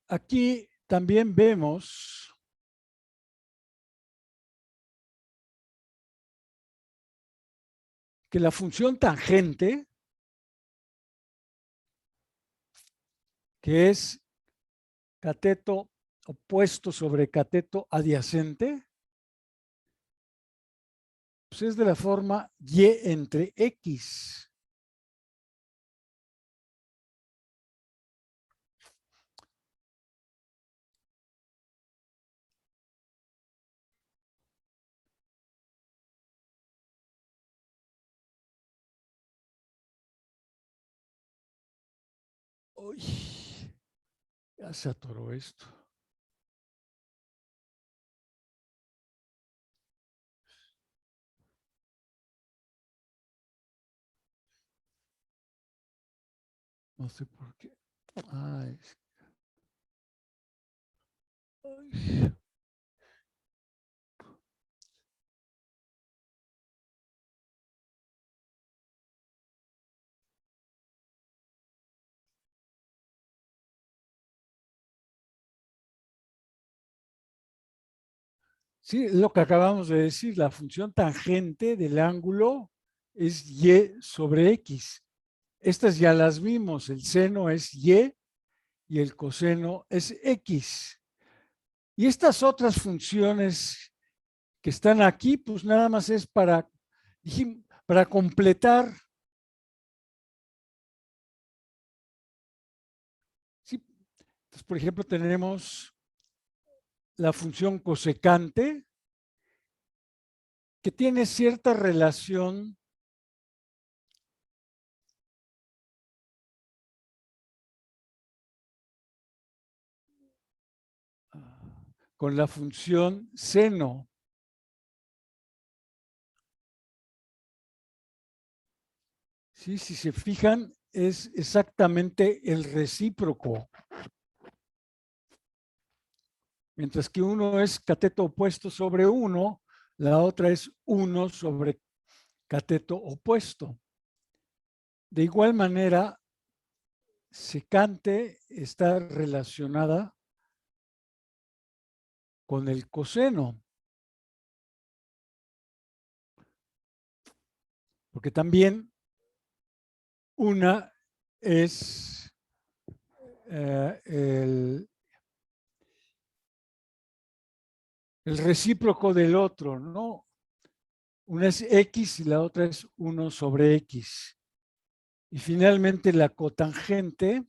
aquí también vemos que la función tangente, que es cateto opuesto sobre cateto adyacente, pues es de la forma y entre x. Uy, ya se atoró esto. No sé por qué. Ay. Ay. Sí, lo que acabamos de decir, la función tangente del ángulo es y sobre x. Estas ya las vimos, el seno es y el coseno es x. Y estas otras funciones que están aquí, pues nada más es para completar. Sí. Entonces, por ejemplo, tenemos la función cosecante, que tiene cierta relación con la función seno. ¿Sí? Si se fijan, es exactamente el recíproco. Mientras que uno es cateto opuesto sobre 1, la otra es 1 sobre cateto opuesto. De igual manera, secante está relacionada con el coseno, porque también una es el recíproco del otro, ¿no? Una es X y la otra es 1 sobre X. Y finalmente la cotangente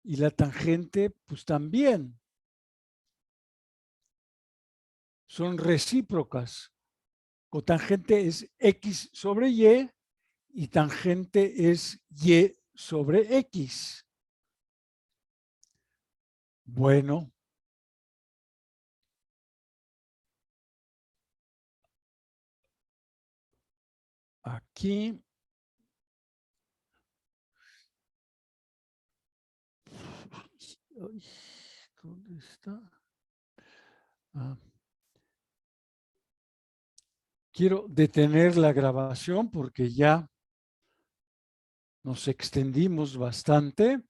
y la tangente, pues también son recíprocas. Cotangente es X sobre y tangente es Y sobre X. Bueno. Aquí. ¿Dónde está? Ah. Quiero detener la grabación porque ya nos extendimos bastante.